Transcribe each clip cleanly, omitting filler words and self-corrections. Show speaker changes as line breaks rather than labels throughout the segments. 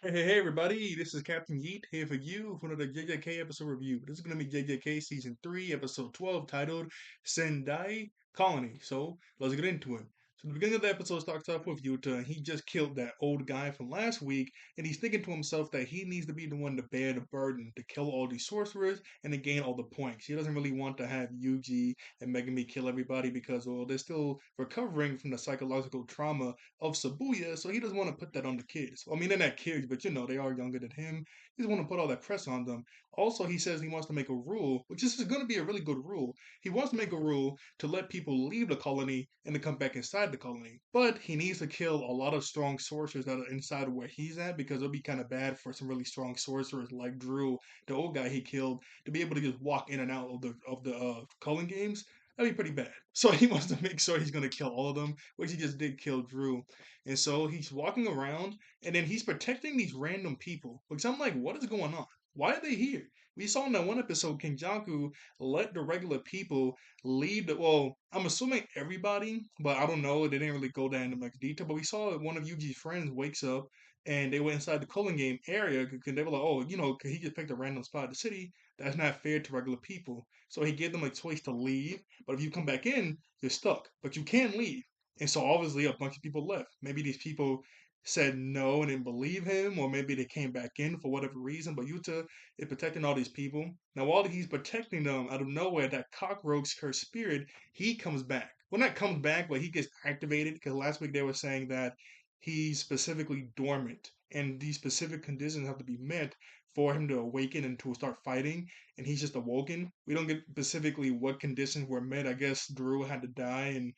Hey, everybody, this is Captain Yeet here for you for another JJK episode review. This is going to be JJK Season 3, Episode 12, titled Sendai Colony. So, let's get into it. So, the beginning of the episode starts off with Yuta, and he just killed that old guy from last week, and he's thinking to himself that he needs to be the one to bear the burden to kill all these sorcerers and to gain all the points. He doesn't really want to have Yuji and Megami kill everybody because, well, they're still recovering from the psychological trauma of Sabuya, so he doesn't want to put that on the kids. I mean, they're not kids, but they are younger than him. He doesn't want to put all that pressure on them. Also, he says he wants to make a rule, which is going to be a really good rule. He wants to make a rule to let people leave the colony and to come back inside the colony. But he needs to kill a lot of strong sorcerers that are inside of where he's at because it'll be kind of bad for some really strong sorcerers like Drew, the old guy he killed, to be able to just walk in and out of the culling games. That'd be pretty bad. So he wants to make sure he's gonna kill all of them, which he just did kill Drew. And so he's walking around and then he's protecting these random people. Because I'm like, what is going on? Why are they here? We saw in that one episode, King Jaku let the regular people leave the. Well, I'm assuming everybody, but I don't know. They didn't really go down into much detail. But we saw that one of Yuji's friends wakes up and they went inside the Culling Game area because they were like, oh, cause he just picked a random spot in the city. That's not fair to regular people. So he gave them a choice to leave. But if you come back in, you're stuck. But you can leave. And so obviously a bunch of people left. Maybe these people said no and didn't believe him, or maybe they came back in for whatever reason. But Yuta is protecting all these people. Now, while he's protecting them, out of nowhere, that cockroach cursed spirit, he comes back. Well, not comes back, but he gets activated because last week they were saying that he's specifically dormant and these specific conditions have to be met for him to awaken and to start fighting, and he's just awoken. We don't get specifically what conditions were met. I guess Drew had to die and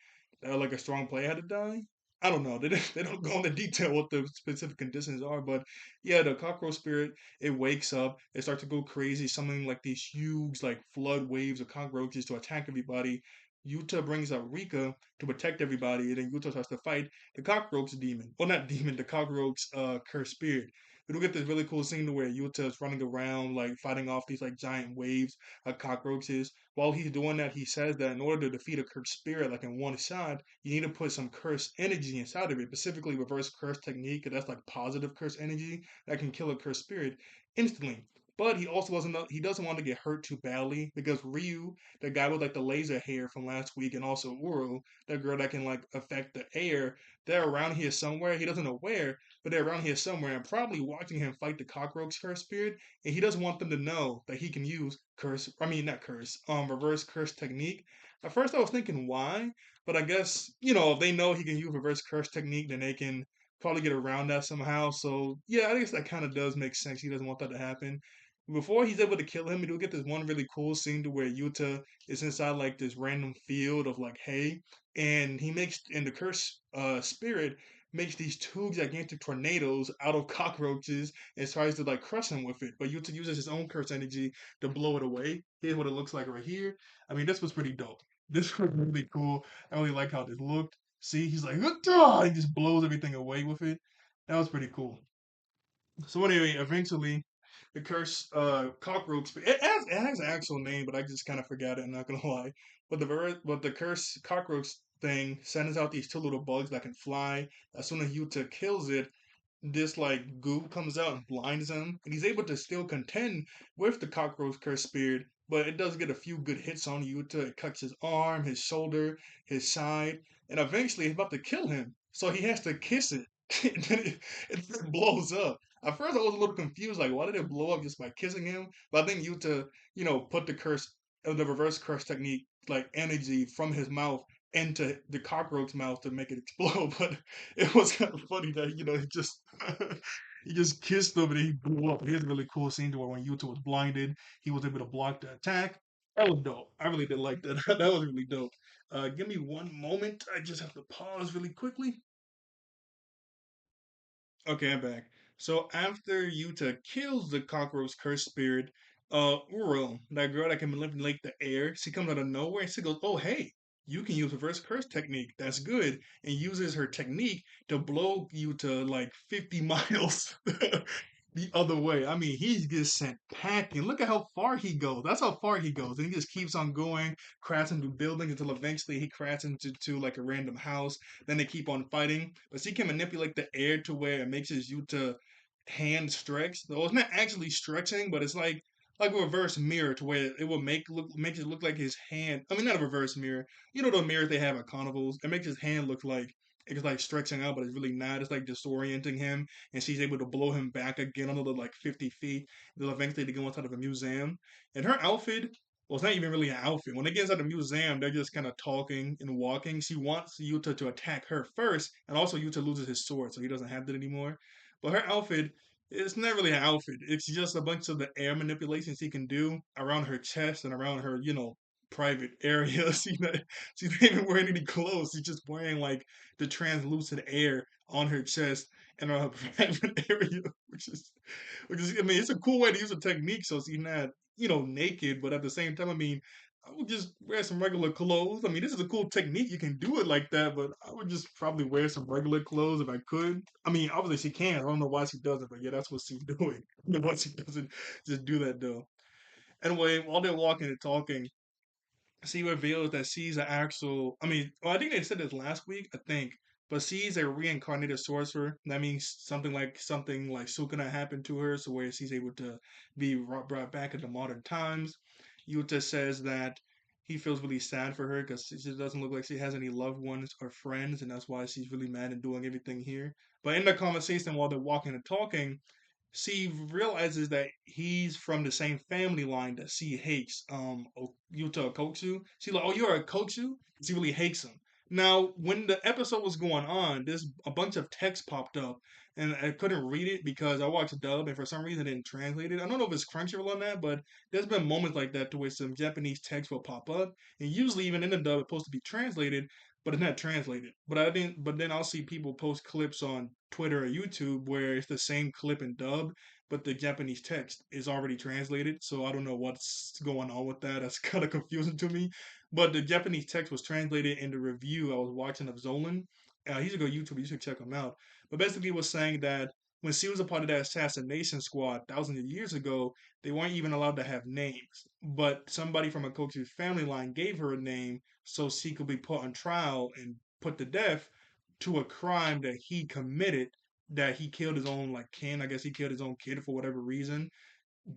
like a strong player had to die. I don't know. They don't go into detail what the specific conditions are, but yeah, the cockroach spirit it wakes up, it starts to go crazy, summoning like these huge like flood waves of cockroaches to attack everybody. Yuta brings out Rika to protect everybody, and then Yuta starts to fight the cockroach demon. Well, not demon, the cockroach cursed spirit. We do get this really cool scene where Yuta is running around like fighting off these like giant waves of cockroaches. While he's doing that, he says that in order to defeat a cursed spirit like in one shot, you need to put some cursed energy inside of it, specifically reverse curse technique, 'cause that's like positive curse energy that can kill a cursed spirit instantly. But he also doesn't want to get hurt too badly because Ryu, the guy with like the laser hair from last week, and also Uru, that girl that can like affect the air, they're around here somewhere. He doesn't know where, but they're around here somewhere and probably watching him fight the cockroach curse spirit. And he doesn't want them to know that he can use curse. I mean, not curse. Reverse curse technique. At first, I was thinking why, but I guess if they know he can use reverse curse technique, then they can probably get around that somehow. So yeah, I guess that kind of does make sense. He doesn't want that to happen. Before he's able to kill him, we do get this one really cool scene to where Yuta is inside like this random field of like hay, and he makes and the curse spirit makes these two gigantic tornadoes out of cockroaches and tries to like crush him with it. But Yuta uses his own curse energy to blow it away. Here's what it looks like right here. I mean, this was pretty dope. This was really cool. I really like how this looked. See, he's like, "Ah!" He just blows everything away with it. That was pretty cool. So anyway, eventually, the cursed cockroach. It has an actual name, but I just kind of forgot it. I'm not gonna lie. But the cursed cockroach thing sends out these two little bugs that can fly. As soon as Yuta kills it, this like goo comes out and blinds him, and he's able to still contend with the cockroach curse spirit. But it does get a few good hits on Yuta. It cuts his arm, his shoulder, his side, and eventually it's about to kill him. So he has to kiss it, and then it just blows up. At first, I was a little confused, like why did it blow up just by kissing him? But I think Yuta, put the reverse curse technique, like energy from his mouth into the cockroach mouth to make it explode. But it was kind of funny that he just he just kissed him and he blew up. Here's a really cool scene to where when Yuta was blinded, he was able to block the attack. That was dope. I really did like that. That was really dope. Give me one moment. I just have to pause really quickly. Okay, I'm back. So after Yuta kills the cockroach cursed spirit, Uro, that girl that can manipulate the air, she comes out of nowhere and she goes, "Oh hey, you can use reverse curse technique. That's good." And uses her technique to blow Yuta like 50 miles the other way. I mean, he gets sent packing. Look at how far he goes. That's how far he goes. And he just keeps on going, crashing into buildings until eventually he crashes into like a random house. Then they keep on fighting. But she can manipulate the air to where it makes his Yuta hand stretch. Though it's not actually stretching, but it's like a reverse mirror to where it will make it look like his hand. I mean, not a reverse mirror. You know the mirrors they have at carnivals. It makes his hand look like it's like stretching out, but it's really not. It's like disorienting him, and she's able to blow him back again another like 50 feet. They'll eventually go inside of a museum, and her outfit. Well, it's not even really an outfit. When they get inside the museum, they're just kind of talking and walking. She wants Yuta to attack her first, and also Yuta loses his sword, so he doesn't have that anymore. But her outfit, it's not really an outfit. It's just a bunch of the air manipulations he can do around her chest and around her, private areas. She's not even wearing any clothes. She's just wearing like the translucent air on her chest and on her private area, I mean, it's a cool way to use a technique so she's not, naked, but at the same time, I mean, I would just wear some regular clothes. I mean, this is a cool technique. You can do it like that, but I would just probably wear some regular clothes if I could. I mean, obviously she can. I don't know why she doesn't, but yeah, that's what she's doing. Why she doesn't just do that though. Anyway, while they're walking and talking, she reveals that she's an actual. I mean, well, I think they said this last week, I think, but she's a reincarnated sorcerer. That means something like Sukuna happened to her, so where she's able to be brought back into modern times. Yuta says that he feels really sad for her because she doesn't look like she has any loved ones or friends, and that's why she's really mad and doing everything here. But in the conversation while they're walking and talking, she realizes that he's from the same family line that she hates, Yuta Okotsu. She's like, "Oh, you're a Okotsu?" She really hates him. Now, when the episode was going on, there's a bunch of text popped up, and I couldn't read it because I watched dub, and for some reason it didn't translate it. I don't know if it's Crunchyroll on that, but there's been moments like that to where some Japanese text will pop up, and usually even in the dub, it's supposed to be translated, but it's not translated. But I didn't. But then I'll see people post clips on Twitter or YouTube where it's the same clip in dub, but the Japanese text is already translated. So I don't know what's going on with that. That's kind of confusing to me. But the Japanese text was translated in the review I was watching of Zolan. He's a good YouTuber. You should check him out. But basically, it was saying that when she was a part of that assassination squad thousands of years ago, they weren't even allowed to have names. But somebody from a Koku's family line gave her a name so she could be put on trial and put to death to a crime that he committed, that he killed his own like kin. I guess he killed his own kid for whatever reason.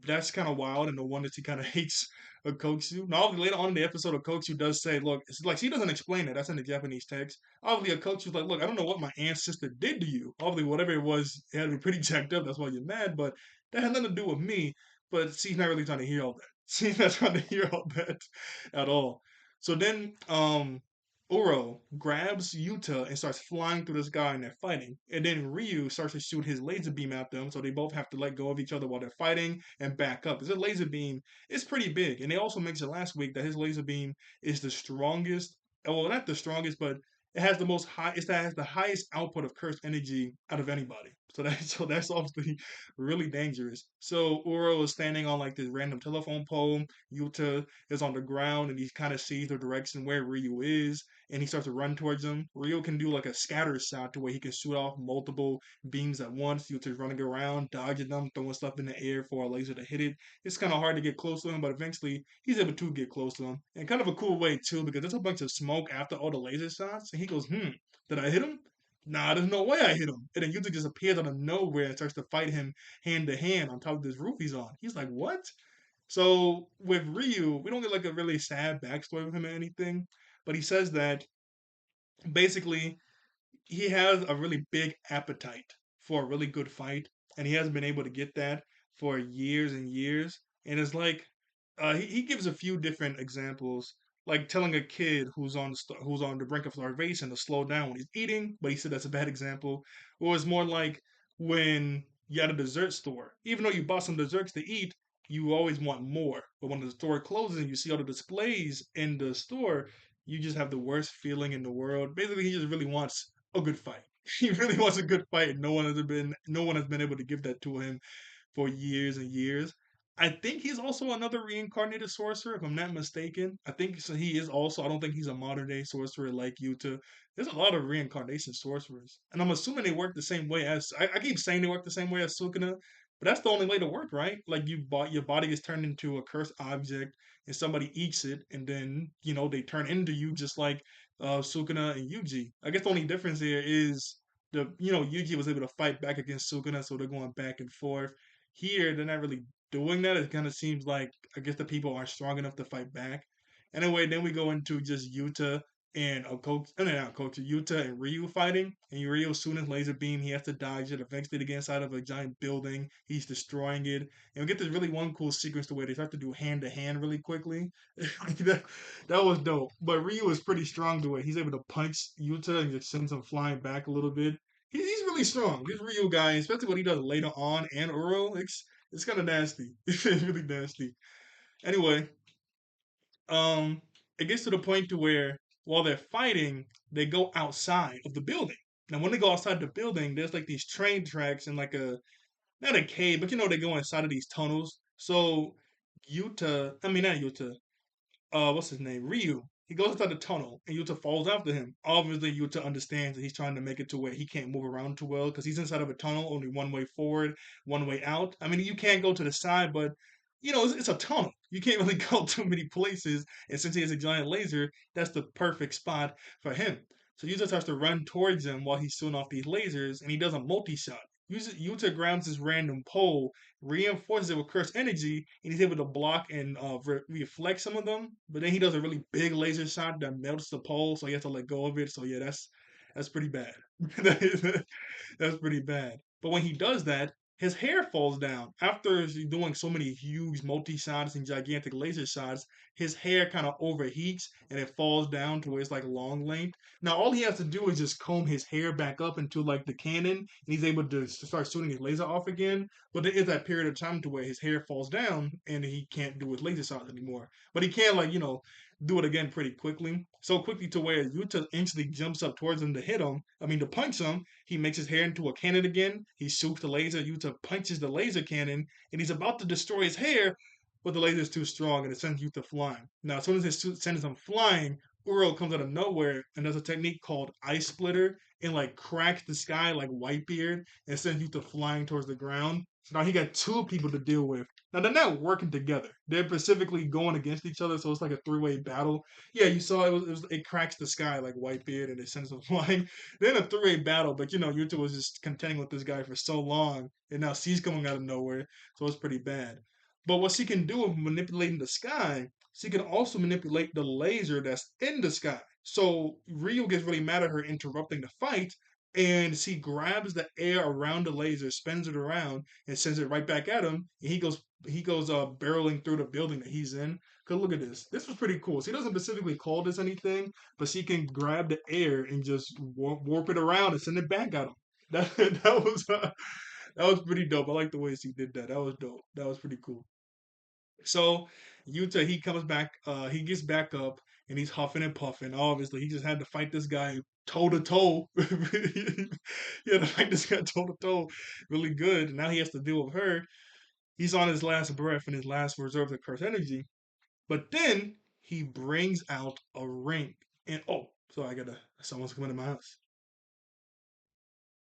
That's kind of wild, and no wonder she kind of hates Okotsu. Now, obviously, later on in the episode, Okotsu does say, "Look, it's like she doesn't explain it. That's in the Japanese text. Obviously, Okotsu's like, look, I don't know what my ancestor did to you. Obviously, whatever it was, it had to be pretty jacked up. That's why you're mad. But that had nothing to do with me. But she's not really trying to hear all that. She's not trying to hear all that at all. So then, Uro grabs Yuta and starts flying through the sky and they're fighting. And then Ryu starts to shoot his laser beam at them, so they both have to let go of each other while they're fighting and back up. Because his laser beam is pretty big. And they also mentioned last week that his laser beam is the strongest. Well, not the strongest, but it has the most high. It has the highest output of cursed energy out of anybody. So that's obviously really dangerous. So Uro is standing on like this random telephone pole. Yuta is on the ground and he kind of sees the direction where Ryu is, and he starts to run towards him. Ryu can do like a scatter shot to where he can shoot off multiple beams at once. Yuta's running around, dodging them, throwing stuff in the air for a laser to hit it. It's kind of hard to get close to him, but eventually he's able to get close to him. And kind of a cool way too, because there's a bunch of smoke after all the laser shots, and he goes, did I hit him? Nah, there's no way I hit him. And then Yuta just appears out of nowhere and starts to fight him hand to hand on top of this roof he's on. He's like, what? So with Ryu, we don't get like a really sad backstory with him or anything, but he says that basically he has a really big appetite for a really good fight, and he hasn't been able to get that for years and years. And it's like he gives a few different examples, like telling a kid who's on the brink of starvation to slow down when he's eating, but he said that's a bad example. Or it's more like when you're at a dessert store, even though you bought some desserts to eat, you always want more. But when the store closes and you see all the displays in the store, you just have the worst feeling in the world. Basically, he just really wants a good fight. He really wants a good fight, and no one has been able to give that to him for years and years. I think he's also another reincarnated sorcerer, if I'm not mistaken. I think so. He is also. I don't think he's a modern day sorcerer like Yuta. There's a lot of reincarnation sorcerers, and I'm assuming they work the same way as. I keep saying they work the same way as Sukuna, but that's the only way to work, right? Like your body is turned into a cursed object, and somebody eats it, and then they turn into you, just like Sukuna and Yuji. I guess the only difference here is Yuji was able to fight back against Sukuna, so they're going back and forth. Here, they're not really doing that. It kind of seems like I guess the people aren't strong enough to fight back. Anyway, then we go into just Yuta and coach, no, not coach, Yuta and Ryu fighting. And Ryu, as soon as laser beam, he has to dodge it. Eventually, they get inside of a giant building. He's destroying it, and we get this really one cool sequence to where they start to do hand to hand really quickly. that was dope. But Ryu is pretty strong to it. He's able to punch Yuta and just sends him flying back a little bit. He's really strong. This Ryu guy, especially what he does later on and Uro, it's kind of nasty. It's really nasty. Anyway, um, it gets to the point to where while they're fighting, they go outside of the building. Now, when they go outside the building, there's like these train tracks and like a not a cave, but they go inside of these tunnels. So I mean not Yuta, what's his name? Ryu. He goes inside the tunnel and Yuta falls after him. Obviously, Yuta understands that he's trying to make it to where he can't move around too well because he's inside of a tunnel, only one way forward, one way out. I mean, you can't go to the side, but it's a tunnel. You can't really go too many places. And since he has a giant laser, that's the perfect spot for him. So Yuta starts to run towards him while he's shooting off these lasers, and he does a multi shot. Yuta grabs this random pole, reinforces it with cursed energy, and he's able to block and reflect some of them. But then he does a really big laser shot that melts the pole, so he has to let go of it. So yeah, that's pretty bad. That's pretty bad. But when he does that, his hair falls down. After doing so many huge multi shots and gigantic laser shots, his hair kind of overheats and it falls down to where it's like long length. Now all he has to do is just comb his hair back up into like the cannon, and he's able to start shooting his laser off again. But there is that period of time to where his hair falls down and he can't do his laser shots anymore. But he can do it again pretty quickly. So quickly to where Yuta instantly jumps up towards him to hit him. I mean to punch him. He makes his hair into a cannon again. He shoots the laser. Yuta punches the laser cannon, and he's about to destroy his hair, but the laser is too strong and it sends Yuta flying. Now, as soon as it sends him flying, Uro comes out of nowhere and does a technique called Ice Splitter and like cracks the sky like Whitebeard and sends Yuta flying towards the ground. So now he got two people to deal with. Now they're not working together. They're specifically going against each other, so it's like a three-way battle. Yeah, you saw it cracks the sky like Whitebeard and it sends them flying. They're in a three-way battle, but Yuta was just contending with this guy for so long, and now she's coming out of nowhere, so it's pretty bad. But what she can do with manipulating the sky, she can also manipulate the laser that's in the sky. So Ryu gets really mad at her interrupting the fight, and she grabs the air around the laser, spins it around, and sends it right back at him. And he goes barreling through the building that he's in. Cause look at this. This was pretty cool. She doesn't specifically call this anything, but she can grab the air and just warp it around and send it back at him. That that was pretty dope. I like the way she did that. That was dope. That was pretty cool. So Yuta, he comes back, he gets back up and he's huffing and puffing. Obviously, he just had to fight this guy toe to toe. He had to fight this guy toe to toe really good. Now he has to deal with her. He's on his last breath and his last reserve of curse energy. But then he brings out a ring. And so I gotta someone's coming to my house.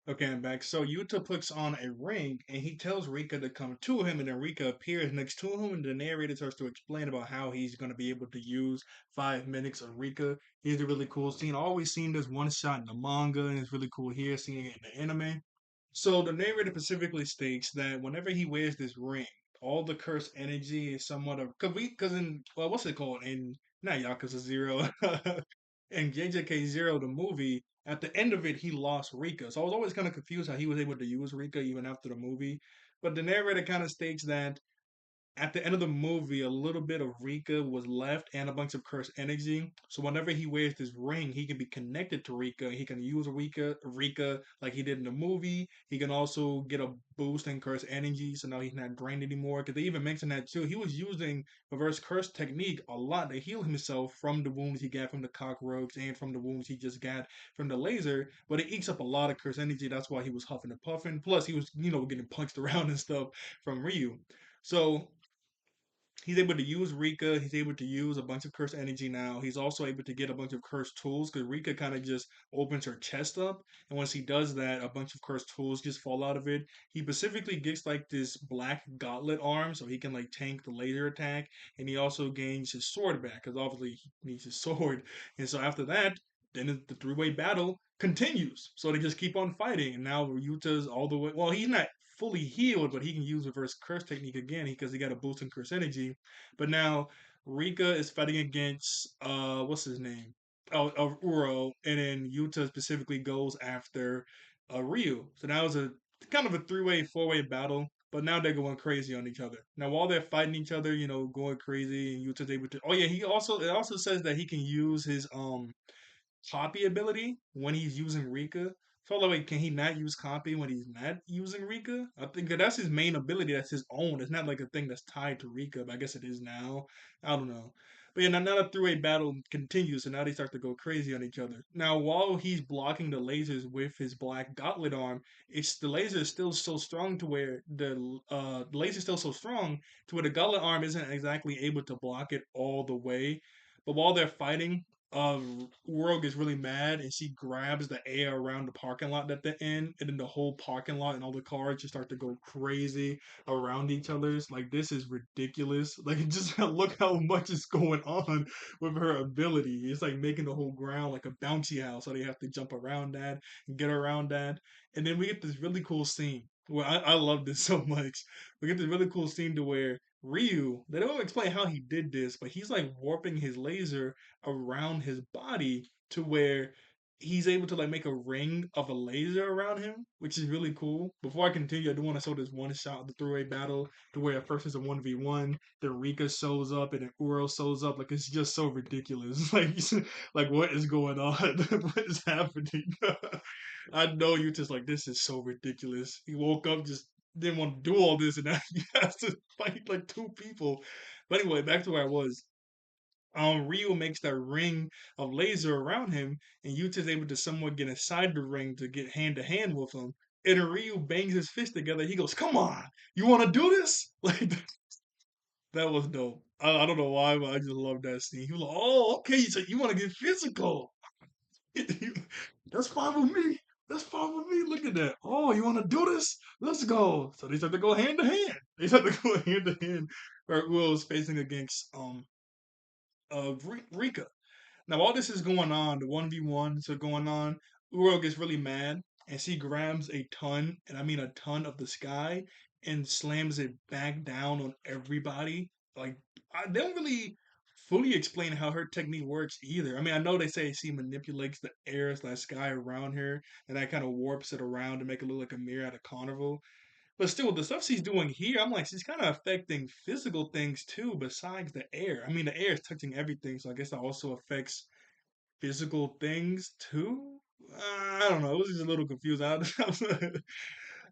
Okay, I'm back. So Yuta puts on a ring and he tells Rika to come to him, and then Rika appears next to him, and the narrator starts to explain about how he's going to be able to use 5 minutes of Rika. Here's a really cool scene. I always seen this one shot in the manga, and it's really cool here seeing it in the anime. So the narrator specifically states that whenever he wears this ring, all the cursed energy is somewhat of because in what's it called in not Yakuza Zero, in JJK Zero the movie. At the end of it, he lost Rika, so I was always kind of confused how he was able to use Rika even after the movie. But the narrator kind of states that at the end of the movie, a little bit of Rika was left and a bunch of cursed energy. So whenever he wears this ring, he can be connected to Rika. He can use Rika like he did in the movie. He can also get a boost in cursed energy, so now he's not drained anymore. Because they even mentioned that too. He was using reverse curse technique a lot to heal himself from the wounds he got from the cockroach and from the wounds he just got from the laser. But it eats up a lot of cursed energy. That's why he was huffing and puffing. Plus, he was getting punched around and stuff from Ryu. So he's able to use Rika. He's able to use a bunch of cursed energy now. He's also able to get a bunch of cursed tools because Rika kind of just opens her chest up. And once he does that, a bunch of cursed tools just fall out of it. He specifically gets like this black gauntlet arm so he can like tank the laser attack. And he also gains his sword back because obviously he needs his sword. And so after that, then the three-way battle continues. So they just keep on fighting, and now Ryuta's all the way. Well, he's not fully healed, but he can use reverse curse technique again because he got a boost in curse energy. But now Rika is fighting against what's his name? Uro, and then Yuta specifically goes after Ryu. So now it's a kind of a three-way, four-way battle. But now they're going crazy on each other. Now while they're fighting each other, going crazy, and Yuta's able to. Oh yeah, it also says that he can use his copy ability when he's using Rika. So like, can he not use copy when he's not using Rika? I think that's his main ability. That's his own. It's not like a thing that's tied to Rika, but I guess it is now. I don't know. But yeah, now the three-way battle continues, so now they start to go crazy on each other. Now, while he's blocking the lasers with his black gauntlet arm, it's the laser is still so strong to where the laser is still so strong to where the gauntlet arm isn't exactly able to block it all the way. But while they're fighting, World gets really mad and she grabs the air around the parking lot that they're in, and then the whole parking lot and all the cars just start to go crazy around each other's. Like this is ridiculous. Like just look how much is going on with her ability. It's like making the whole ground like a bouncy house, so they have to jump around that and get around that. And then we get this really cool scene where I love this so much. We get this really cool scene to where Ryu, they don't explain how he did this, but he's like warping his laser around his body to where he's able to like make a ring of a laser around him, which is really cool. Before I continue, I do want to show this one shot of the three-way battle to where at first it's a 1v1, then Rika shows up and then Uro shows up. Like it's just so ridiculous. Like what is going on? What is happening? I know you just like this is so ridiculous. He woke up just didn't want to do all this and now he has to fight like two people. But anyway, back to where I was. Ryu makes that ring of laser around him, and Yuta's able to somewhat get inside the ring to get hand to hand with him. And then Ryu bangs his fist together. He goes, "Come on, you want to do this?" Like that was dope. I don't know why, but I just love that scene. He was like, "Oh, okay, so you want to get physical? That's fine with me. That's fine with me. Look at that. Oh, you want to do this? Let's go." So they start to go hand to hand. They start to go hand to hand. Where Will's facing against Rika. Now, while this is going on, the 1v1s are going on, Uro gets really mad and she grabs a ton, and I mean a ton of the sky, and slams it back down on everybody. Like, they don't really fully explain how her technique works either. I mean, I know they say she manipulates the air slash sky around her, and that kind of warps it around to make it look like a mirror at a carnival. But still, the stuff she's doing here, I'm like, she's kind of affecting physical things too, besides the air. I mean, the air is touching everything, so I guess that also affects physical things too. I don't know. It was just a little confused. I was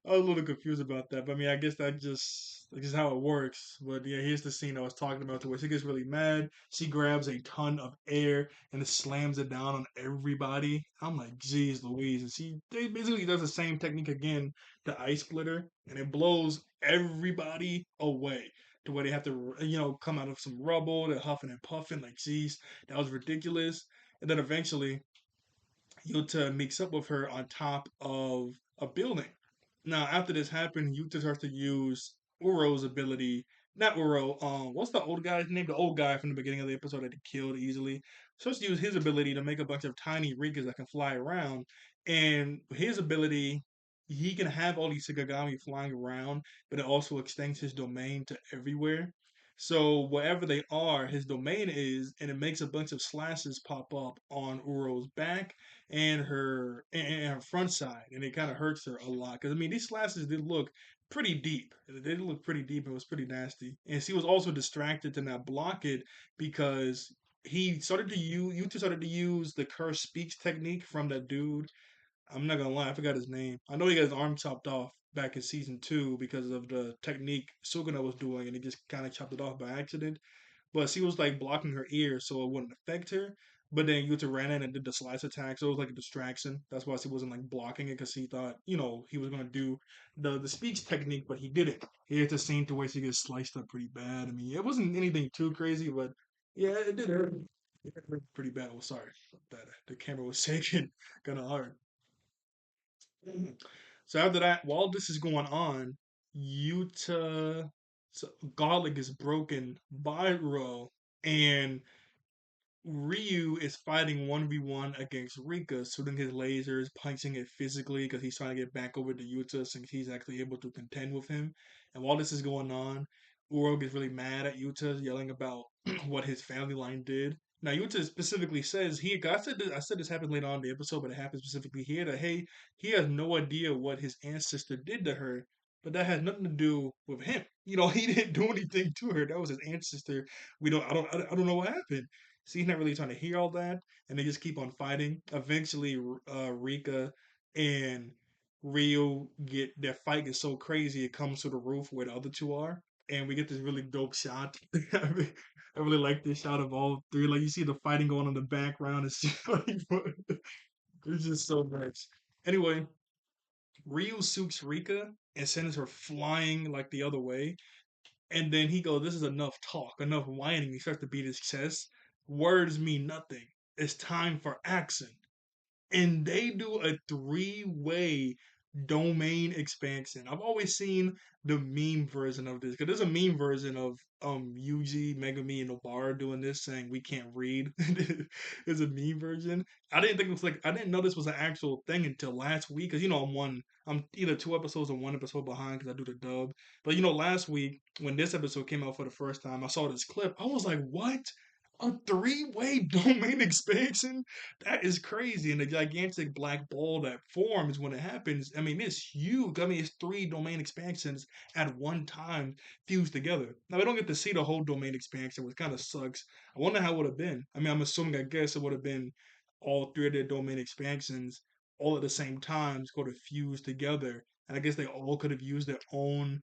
a little confused about that. But I mean, I guess that's just how it works. But yeah, here's the scene I was talking about to where she gets really mad. She grabs a ton of air and slams it down on everybody. I'm like, geez Louise. And they basically does the same technique again, the ice splitter, and it blows everybody away to where they have to, come out of some rubble. They're huffing and puffing. Like, geez, that was ridiculous. And then eventually Yuta meets up with her on top of a building. Now, after this happened, Yuta starts to use Uro's ability. Not Uro, what's the old guy's name? The old guy from the beginning of the episode that he killed easily. Starts to use his ability to make a bunch of tiny Rikas that can fly around. And his ability, he can have all these Shikigami flying around, but it also extends his domain to everywhere. So wherever they are, his domain is, and it makes a bunch of slashes pop up on Uro's back and her front side, and it kind of hurts her a lot. Because I mean, these slashes did look pretty deep. They did look pretty deep. It was pretty nasty, and she was also distracted to not block it because Yuta started to use the curse speech technique from that dude. I'm not gonna lie, I forgot his name. I know he got his arm chopped off back in season two because of the technique Suguna was doing, and he just kind of chopped it off by accident. But she was like blocking her ear so it wouldn't affect her. But then Yuta ran in and did the slice attack, so it was like a distraction. That's why she wasn't like blocking it because she thought, he was gonna do the speech technique, but he didn't. He had the scene to where she gets sliced up pretty bad. I mean, it wasn't anything too crazy, but yeah, it did hurt. It hurt pretty bad. Oh, sorry that the camera was shaking kind of hard. Mhm. So after that, while this is going on, Yuta so Garlic is broken by Ro, and Ryu is fighting 1v1 against Rika, shooting his lasers, punching it physically because he's trying to get back over to Yuta since he's actually able to contend with him. And while this is going on, Uro gets really mad at Yuta, yelling about what his family line did. Now Yuta specifically says I said this happened later on in the episode, but it happened specifically here that hey, he has no idea what his ancestor did to her, but that has nothing to do with him. You know, he didn't do anything to her. That was his ancestor. We don't. I don't know what happened. So he's not really trying to hear all that, and they just keep on fighting. Eventually, Rika and Rio get their fight gets so crazy it comes to the roof where the other two are, and we get this really dope shot. I really like this shot of all three. Like you see the fighting going on in the background. It's just like it's just so nice. Anyway, Ryu suits Rika and sends her flying like the other way. And then he goes, "This is enough talk, enough whining." He starts to beat his chest. Words mean nothing. It's time for action. And they do a three-way domain expansion. I've always seen the meme version of this because there's a meme version of Yuji, Megami, and Obara doing this, saying we can't read. There's a meme version. I didn't know this was an actual thing until last week because I'm either two episodes or one episode behind because I do the dub. But last week when this episode came out for the first time, I saw this clip. I was like, what? A three-way domain expansion? That is crazy. And the gigantic black ball that forms when it happens, I mean, it's huge. I mean, it's three domain expansions at one time fused together. Now, we don't get to see the whole domain expansion, which kind of sucks. I wonder how it would have been. I mean, I guess it would have been all three of their domain expansions all at the same time, sort of fused together. And I guess they all could have used their own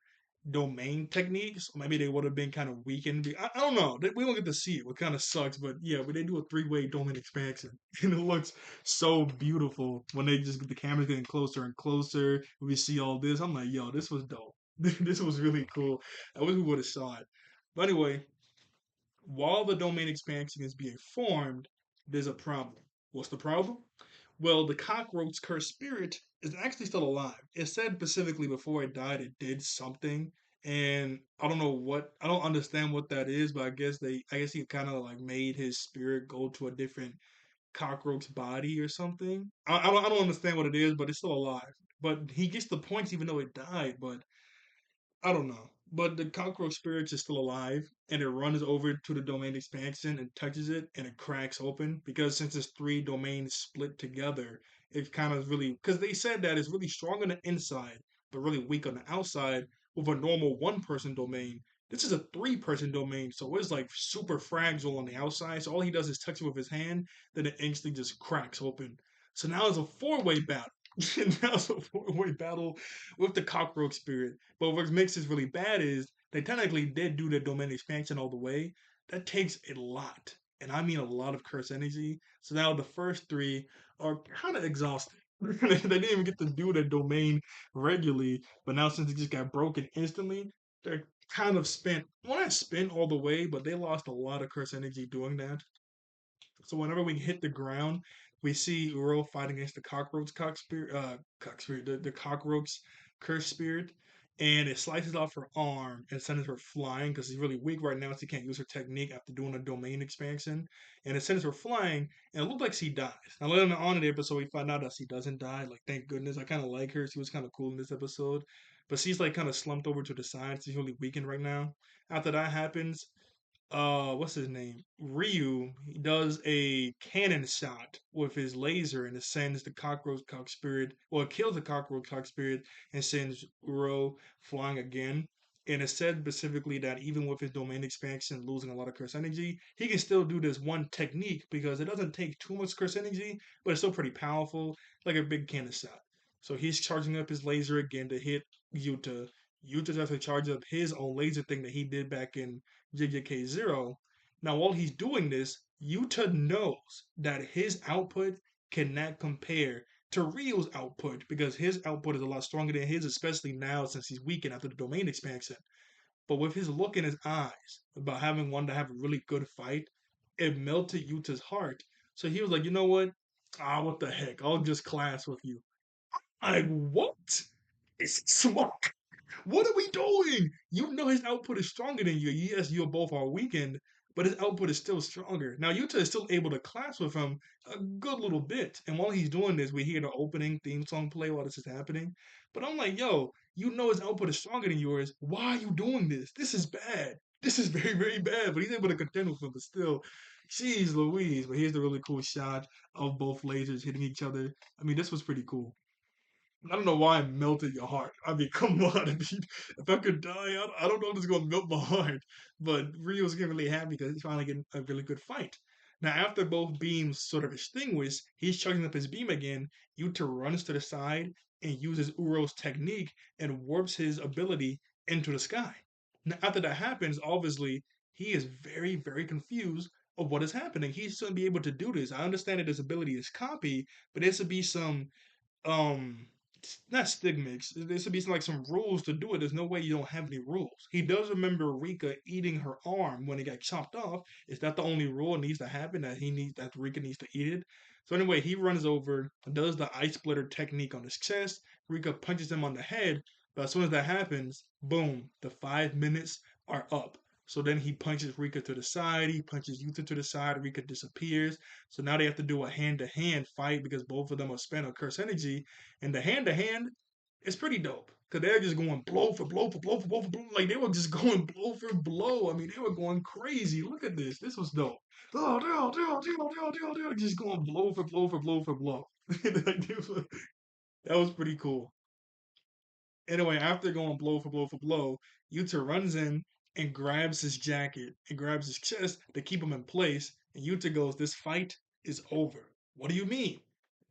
domain techniques. Maybe they would have been kind of weakened. I don't know. We don't get to see it, what kind of sucks. But yeah, but they do a three-way domain expansion, and it looks so beautiful when they just get the cameras getting closer and closer. We see all this. I'm like, yo, this was dope. This was really cool. I wish we would have saw it. But anyway, while the domain expansion is being formed, there's a problem. What's the problem? Well, the cockroach cursed spirit is actually still alive. It said specifically before it died, it did something, and I don't understand what that is, but I guess he kind of like made his spirit go to a different cockroach body or something. I don't understand what it is, but it's still alive. But he gets the points even though it died. But I don't know. But the cockroach spirit is still alive, and it runs over to the domain expansion and touches it, and it cracks open. Because since it's three domains split together, it kind of really. Because they said that it's really strong on the inside, but really weak on the outside with a normal one-person domain. This is a three-person domain, so it's like super fragile on the outside. So all he does is touch it with his hand, then it instantly just cracks open. So now it's a four-way battle. Now it's a four-way battle with the cockroach spirit. But what makes this really bad is they technically did do the domain expansion all the way. That takes a lot, and I mean a lot of curse energy. So now the first three are kind of exhausted. They didn't even get to do the domain regularly, but now since it just got broken instantly, they're kind of spent. Well, not spent all the way, but they lost a lot of curse energy doing that. So whenever we hit the ground, we see Uro fighting against the the cockroach curse spirit, and it slices off her arm and sends her flying because she's really weak right now. So she can't use her technique after doing a domain expansion, and it sends her flying, and it looked like she dies. Now later on in the episode, we find out that she doesn't die. Like thank goodness, I kind of like her. She was kind of cool in this episode, but she's like kind of slumped over to the side. She's really weakened right now. After that happens, what's his name? Ryu, he does a cannon shot with his laser and it sends the cockroach cock spirit, well, it kills the cockroach cock spirit and sends Uro flying again. And it said specifically that even with his domain expansion losing a lot of curse energy, he can still do this one technique because it doesn't take too much curse energy, but it's still pretty powerful, like a big cannon shot. So he's charging up his laser again to hit Yuta. Yuta has to charge up his own laser thing that he did back in JJK Zero. Now, while he's doing this, Yuta knows that his output cannot compare to Ryu's output because his output is a lot stronger than his, especially now since he's weakened after the domain expansion. But with his look in his eyes about having one to have a really good fight, it melted Yuta's heart. So he was like, you know what? Ah, what the heck? I'll just class with you. Like, what? It's smart. What are we doing? You know his output is stronger than you. Yes, you both are weakened, but his output is still stronger. Now Yuta is still able to clash with him a good little bit, and while he's doing this, we hear the opening theme song play while this is happening. But I'm like, yo, you know his output is stronger than yours. Why are you doing this? This is bad. This is very, very bad. But he's able to contend with him, but still, jeez Louise. But here's the really cool shot of both lasers hitting each other. I mean, this was pretty cool. I don't know why it melted your heart. I mean, come on. I mean, if I could die, I don't know if it's going to melt my heart. But Rio's getting really happy because he's finally getting a really good fight. Now, after both beams sort of extinguish, he's charging up his beam again. Yuta runs to the side and uses Uro's technique and warps his ability into the sky. Now, after that happens, obviously, he is very, very confused of what is happening. He shouldn't be able to do this. I understand that his ability is copy, but there should be some um not stigmix. There should be like some rules to do it. There's no way you don't have any rules. He does remember Rika eating her arm when it got chopped off. Is that the only rule that needs to happen? That Rika needs to eat it. So anyway, he runs over, does the ice splitter technique on his chest. Rika punches him on the head, but as soon as that happens, boom, the 5 minutes are up. So then he punches Rika to the side. He punches Yuta to the side. Rika disappears. So now they have to do a hand to hand fight because both of them are spent on curse energy. And the hand to hand is pretty dope because they're just going blow for blow for blow for blow for blow. Like they were just going blow for blow. I mean, they were going crazy. Look at this. This was dope. Oh, just going blow for blow for blow for blow. Like, that was pretty cool. Anyway, after going blow for blow for blow, Yuta runs in and grabs his jacket and grabs his chest to keep him in place. And Yuta goes, "This fight is over." What do you mean?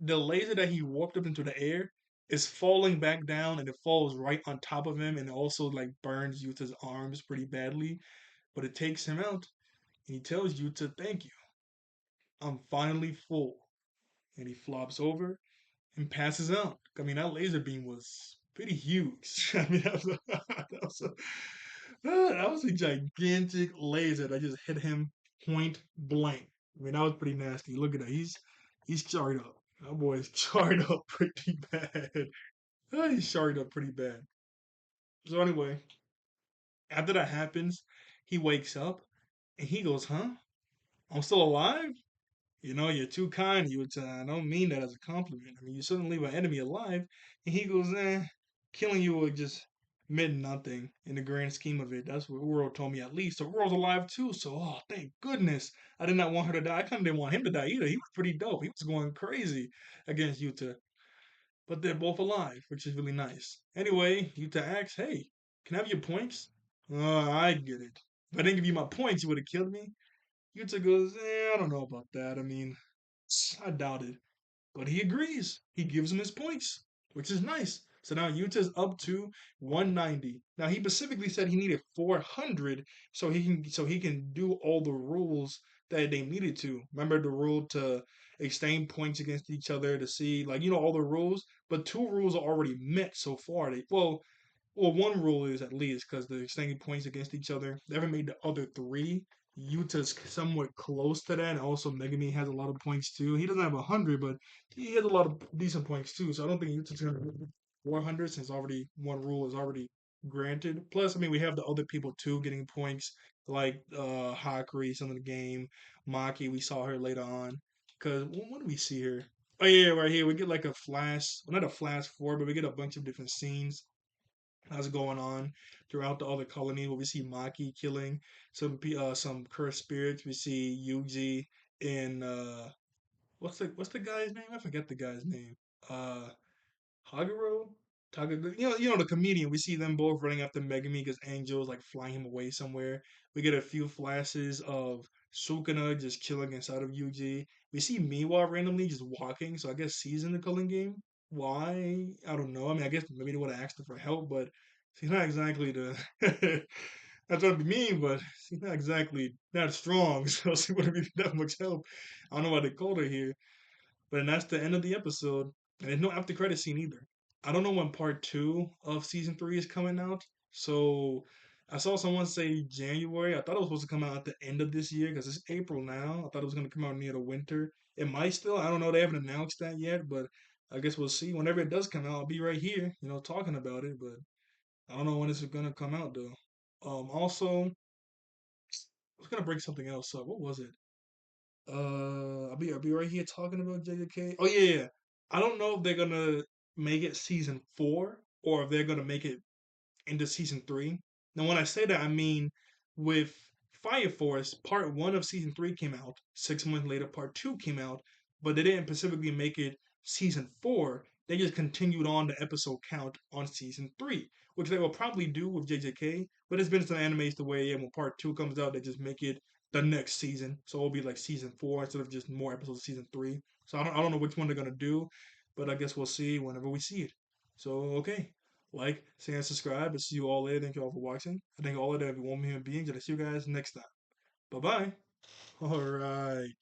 The laser that he warped up into the air is falling back down and it falls right on top of him and it also like burns Yuta's arms pretty badly. But it takes him out and he tells Yuta, "Thank you. I'm finally full." And he flops over and passes out. I mean, that laser beam was pretty huge. I mean, that was a gigantic laser that just hit him point blank. I mean, that was pretty nasty. Look at that. He's charred up. That boy is charred up pretty bad. He's charred up pretty bad. So anyway, after that happens, he wakes up and he goes, "Huh? I'm still alive?" You know, "You're too kind." You would say, "I don't mean that as a compliment. I mean, you shouldn't leave an enemy alive." And he goes, killing you would just mean nothing in the grand scheme of it. That's what Uro told me at least. So Uro's alive too. So, oh, thank goodness. I did not want her to die. I kind of didn't want him to die either. He was pretty dope. He was going crazy against Yuta. But they're both alive, which is really nice. Anyway, Yuta asks, "Hey, can I have your points?" I get it. If I didn't give you my points, you would have killed me. Yuta goes, I don't know about that. I mean, I doubt it. But he agrees. He gives him his points, which is nice. So now Yuta's up to 190. Now he specifically said he needed 400 so he can do all the rules that they needed to. Remember the rule to exchange points against each other to see like all the rules, but two rules are already met so far. Well, one rule is at least because they're exchanging points against each other. They haven't made the other three. Yuta's somewhat close to that. And also, Megami has a lot of points too. He doesn't have 100, but he has a lot of decent points too. So I don't think Yuta's going to be 400 since already one rule is already granted. Plus, I mean, we have the other people too getting points like Hakari, some of the game. Maki, we saw her later on. Because what do we see here? Oh, yeah, right here. We get like a flash, well, not a flash forward, but we get a bunch of different scenes that's going on throughout the other colony where we see Maki killing some cursed spirits. We see Yuji in what's the guy's name? I forget the guy's name. Uh Haguro? You know the comedian. We see them both running after Megami because Angel is like flying him away somewhere. We get a few flashes of Sukuna just chilling inside of Yuji. We see Miwa randomly just walking, so I guess she's in the culling game. Why? I don't know. I mean, I guess maybe they would have asked her for help, but she's not exactly the. That's what I mean, but she's not exactly that strong, so she wouldn't be that much help. I don't know why they called her here. But then that's the end of the episode. And there's no after credit scene either. I don't know when part two of season three is coming out. So I saw someone say January. I thought it was supposed to come out at the end of this year because it's April now. I thought it was going to come out near the winter. It might still. I don't know. They haven't announced that yet, but I guess we'll see. Whenever it does come out, I'll be right here, talking about it. But I don't know when it's going to come out though. Also, was gonna bring something else up. What was it? I'll be right here talking about JJK. Oh yeah, yeah. I don't know if they're gonna make it season 4 or if they're gonna make it into season 3. Now, when I say that, I mean with Fire Force, part 1 of season 3 came out. 6 months later, part 2 came out, but they didn't specifically make it season 4. They just continued on the episode count on season 3, which they will probably do with JJK. But it's been some animes the way, yeah, when part 2 comes out, they just make it the next season. So it'll be like season 4 instead of just more episodes of season 3. So I don't know which one they're gonna do, but I guess we'll see whenever we see it. So okay, like, share, and subscribe. And see you all later. Thank you all for watching. I thank all of the everyone human beings. And I'll see you guys next time. Bye bye. All right.